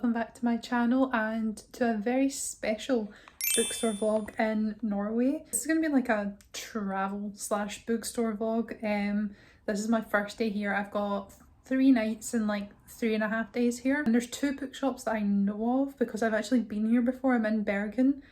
welcome back to my channel and to a very special bookstore vlog in Norway. This is going to be like a travel slash bookstore vlog. This is my first day here. I've got 3 nights and like 3.5 days here, and there's 2 bookshops that I know of because I've actually been here before. I'm in Bergen.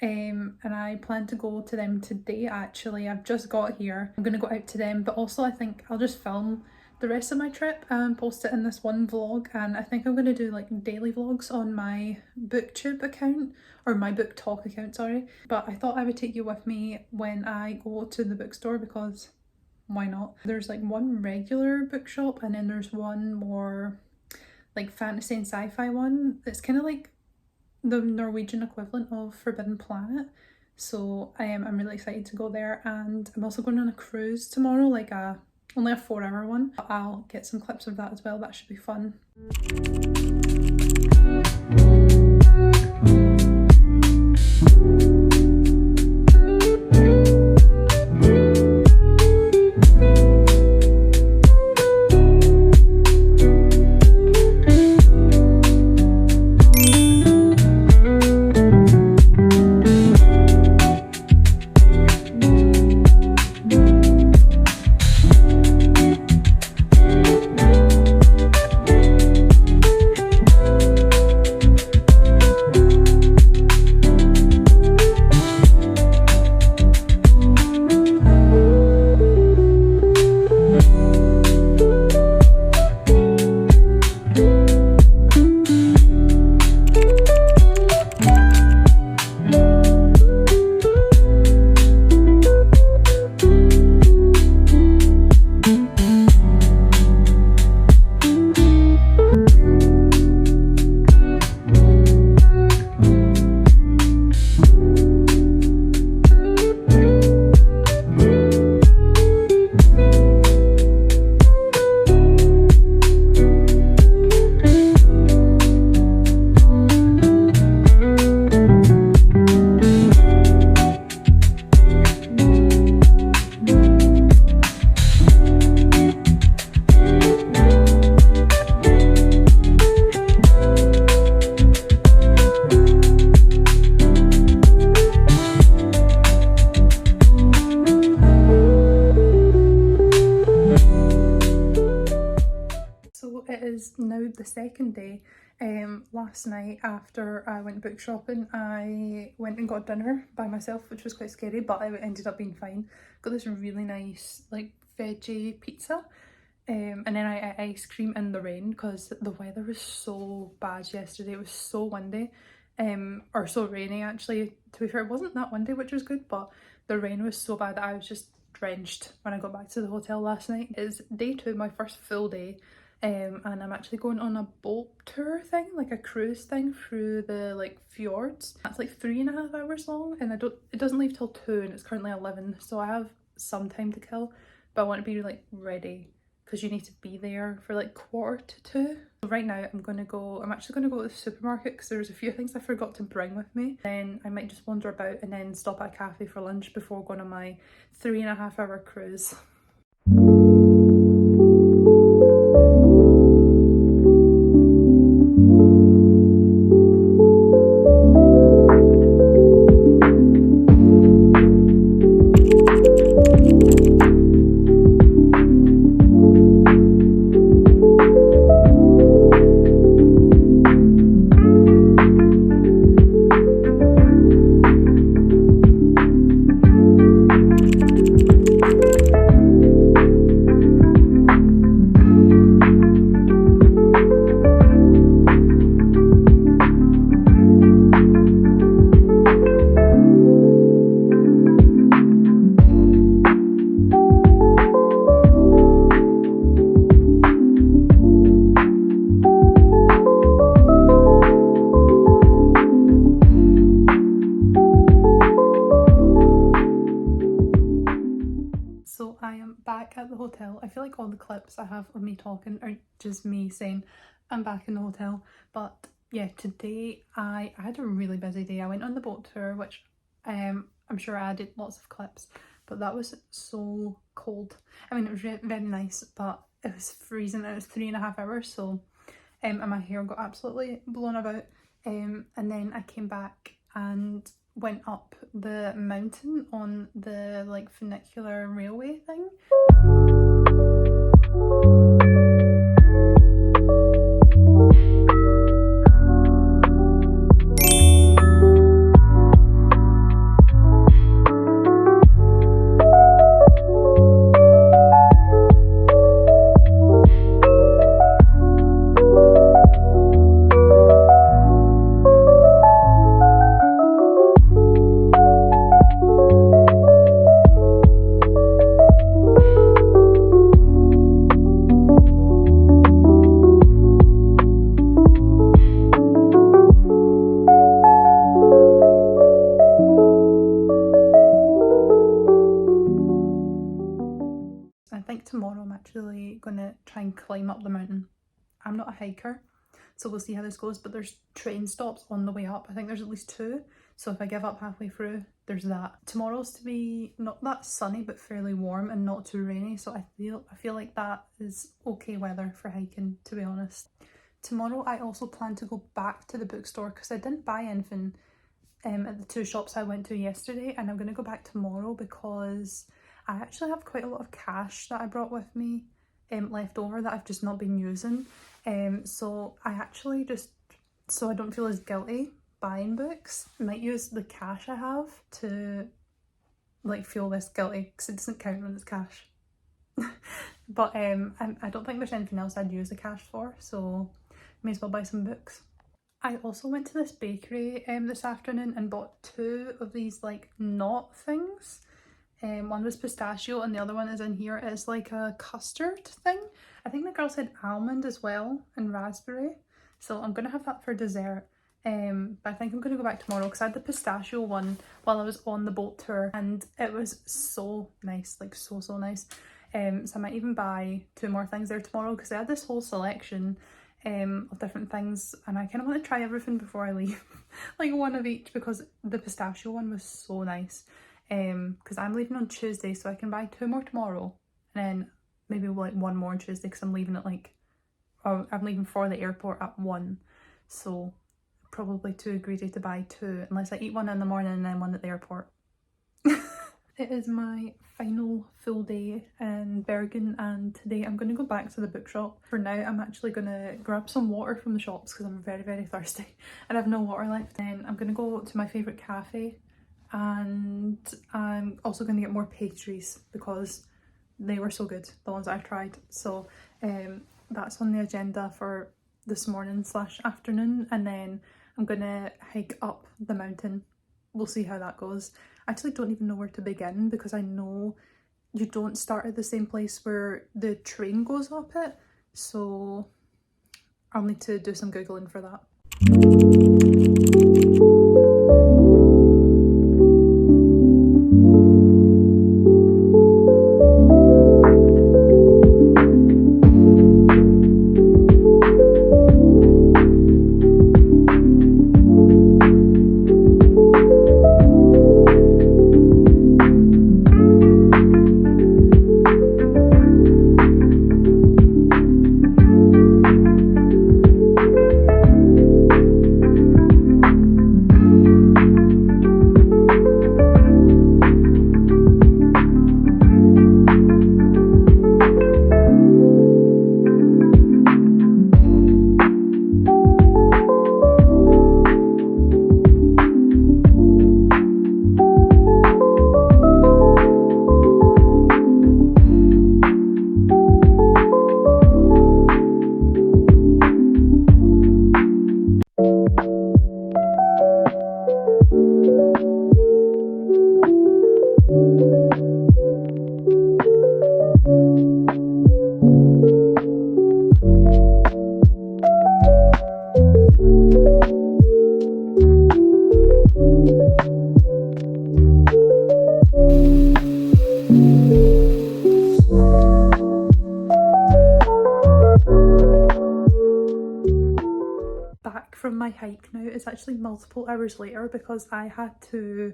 And I plan to go to them today. Actually, I've just got here. I'm gonna go out to them, but also I think I'll just film the rest of my trip and post it in this one vlog. And I think I'm gonna do like daily vlogs on my Booktube account, or my Book Talk account, sorry. But I thought I would take you with me when I go to the bookstore because why not? There's like one regular bookshop and then there's one more like fantasy and sci-fi one. It's kind of like the Norwegian equivalent of Forbidden Planet, so I'm really excited to go there. And I'm also going on a cruise tomorrow, like only a 4-hour one. I'll get some clips of that as well. That should be fun. It is now the second day. Last night after I went book shopping, I went and got dinner by myself, which was quite scary, but it ended up being fine. Got this really nice like veggie pizza, and then I ate ice cream in the rain because the weather was so bad yesterday. It was so windy, or so rainy actually. To be fair, it wasn't that windy, which was good, but the rain was so bad that I was just drenched when I got back to the hotel last night. It's day 2, my first full day. And I'm actually going on a boat tour thing, like a cruise thing through the like fjords. That's like 3.5 hours long, and it doesn't leave till 2, and it's currently 11, so I have some time to kill, but I want to be like ready because you need to be there for like 1:45. So right now I'm actually gonna go to the supermarket because there's a few things I forgot to bring with me. Then I might just wander about and then stop at a cafe for lunch before going on my 3.5 hour cruise. So I am back at the hotel. I feel like all the clips I have of me talking are just me saying I'm back in the hotel. But yeah, today I had a really busy day. I went on the boat tour, which I'm sure I added lots of clips, but that was so cold. I mean, it was very nice, but it was freezing. It was 3.5 hours, so and my hair got absolutely blown about, and then I came back and went up the mountain on the like funicular railway thing. I think tomorrow I'm actually going to try and climb up the mountain. I'm not a hiker, so we'll see how this goes, but there's train stops on the way up. I think there's at least 2, so if I give up halfway through, there's that. Tomorrow's to be not that sunny but fairly warm and not too rainy, so I feel like that is okay weather for hiking, to be honest. Tomorrow I also plan to go back to the bookstore because I didn't buy anything at the 2 shops I went to yesterday, and I'm going to go back tomorrow because I actually have quite a lot of cash that I brought with me left over that I've just not been using. So I actually just, so I don't feel as guilty buying books, I might use the cash I have to like feel less guilty because it doesn't count when it's cash. But I don't think there's anything else I'd use the cash for, so may as well buy some books. I also went to this bakery this afternoon and bought 2 of these like knot things. One was pistachio and the other one is in here. It's like a custard thing. I think the girl said almond as well and raspberry. So I'm going to have that for dessert. But I think I'm going to go back tomorrow because I had the pistachio one while I was on the boat tour and it was so nice, like so nice. So I might even buy 2 more things there tomorrow because they had this whole selection of different things and I kind of want to try everything before I leave. Like 1 of each because the pistachio one was so nice. Because I'm leaving on Tuesday, so I can buy 2 more tomorrow and then maybe like 1 more on Tuesday because I'm leaving at like, oh, I'm leaving for the airport at 1, so probably too greedy to buy 2 unless I eat 1 in the morning and then 1 at the airport. It is my final full day in Bergen and today I'm going to go back to the bookshop. For now I'm actually going to grab some water from the shops because I'm very thirsty and I have no water left. Then I'm going to go to my favourite cafe and I'm also going to get more pastries because they were so good, the ones I tried. So that's on the agenda for this morning / afternoon, and then I'm going to hike up the mountain. We'll see how that goes. I actually don't even know where to begin because I know you don't start at the same place where the train goes up it, so I'll need to do some googling for that. From my hike now, it's actually multiple hours later because I had to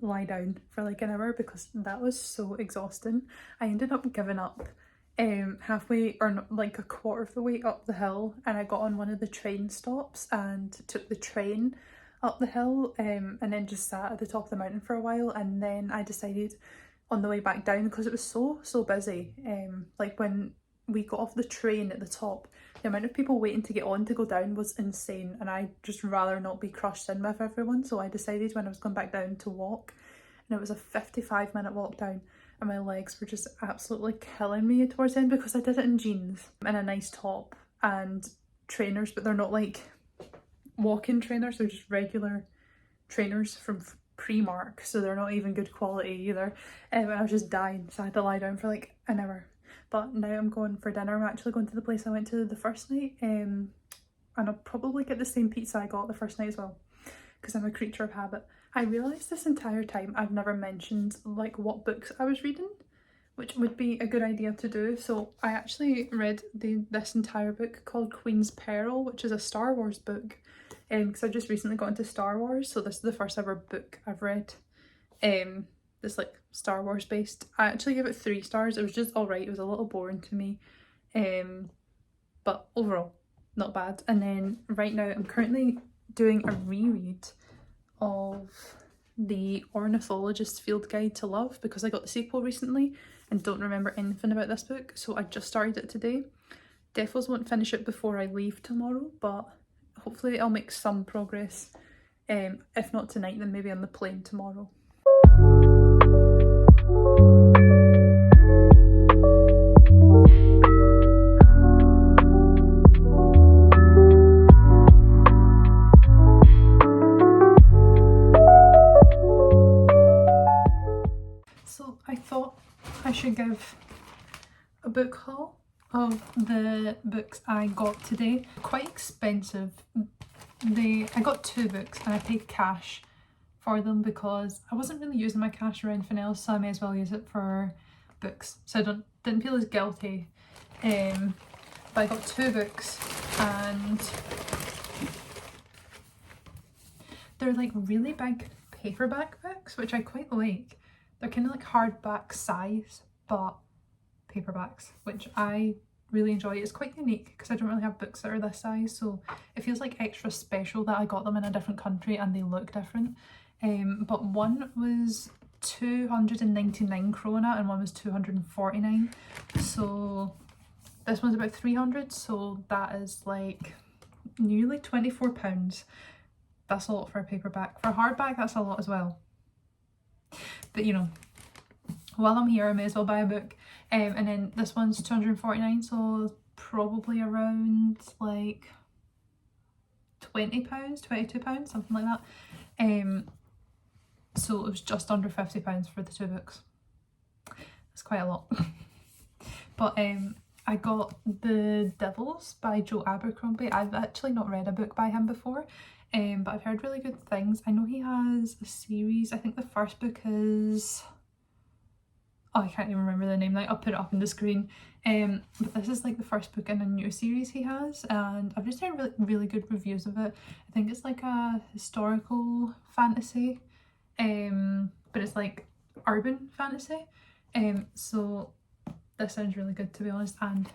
lie down for like an hour because that was so exhausting. I ended up giving up halfway or not, like a quarter of the way up the hill, and I got on one of the train stops and took the train up the hill, and then just sat at the top of the mountain for a while, and then I decided on the way back down, because it was so busy, like when we got off the train at the top, the amount of people waiting to get on to go down was insane, and I'd just rather not be crushed in with everyone, so I decided when I was going back down to walk, and it was a 55-minute walk down, and my legs were just absolutely killing me towards the end because I did it in jeans and a nice top and trainers, but they're not like walk-in trainers, they're just regular trainers from Primark, so they're not even good quality either. I was just dying, so I had to lie down for like an hour. But now I'm going for dinner. I'm actually going to the place I went to the first night, and I'll probably get the same pizza I got the first night as well, because I'm a creature of habit. I realised this entire time I've never mentioned like what books I was reading, which would be a good idea to do. So I actually read this entire book called Queen's Peril, which is a Star Wars book, because I just recently got into Star Wars, so this is the first ever book I've read that's like Star Wars based. I actually gave it 3 stars. It was just alright, it was a little boring to me, but overall not bad. And then right now I'm currently doing a reread of the Ornithologist's Field Guide to Love, because I got the sequel recently and don't remember anything about this book, so I just started it today. Defos won't finish it before I leave tomorrow, but hopefully I'll make some progress, if not tonight then maybe on the plane tomorrow. I thought I should give a book haul of the books I got today. Quite expensive. I got 2 books and I paid cash for them because I wasn't really using my cash or anything else, so I may as well use it for books. So I didn't feel as guilty. But I got 2 books and they're like really big paperback books, which I quite like. They're kind of like hardback size, but paperbacks, which I really enjoy. It's quite unique because I don't really have books that are this size, so it feels like extra special that I got them in a different country and they look different. But one was 299 krona and one was 249, so this one's about 300, so that is like nearly £24. That's a lot for a paperback. For a hardback, that's a lot as well. But you know, while I'm here I may as well buy a book. And then this one's 249, so probably around like £20, £22, something like that. So it was just under £50 for the 2 books. That's quite a lot. But I got The Devils by Joe Abercrombie. I've actually not read a book by him before, but I've heard really good things. I know he has a series. I think the first book is... oh, I can't even remember the name now. I'll put it up on the screen. But this is like the first book in a new series he has, and I've just heard really good reviews of it. I think it's like a historical fantasy, but it's like urban fantasy. So this sounds really good, to be honest, and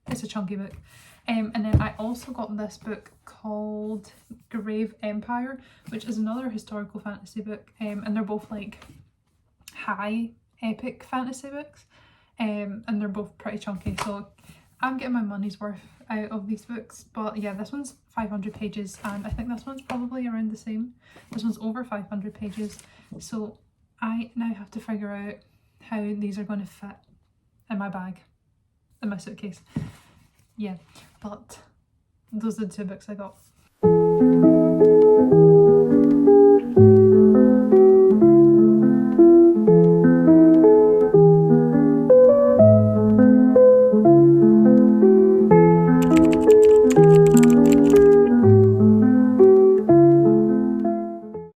it's a chunky book. And then I also got this book called Grave Empire, which is another historical fantasy book, and they're both like high epic fantasy books, and they're both pretty chunky, so I'm getting my money's worth out of these books. But yeah, this one's 500 pages and I think this one's probably around the same. This one's over 500 pages, so I now have to figure out how these are going to fit in my bag, in my suitcase. Yeah, but those are the 2 books I got.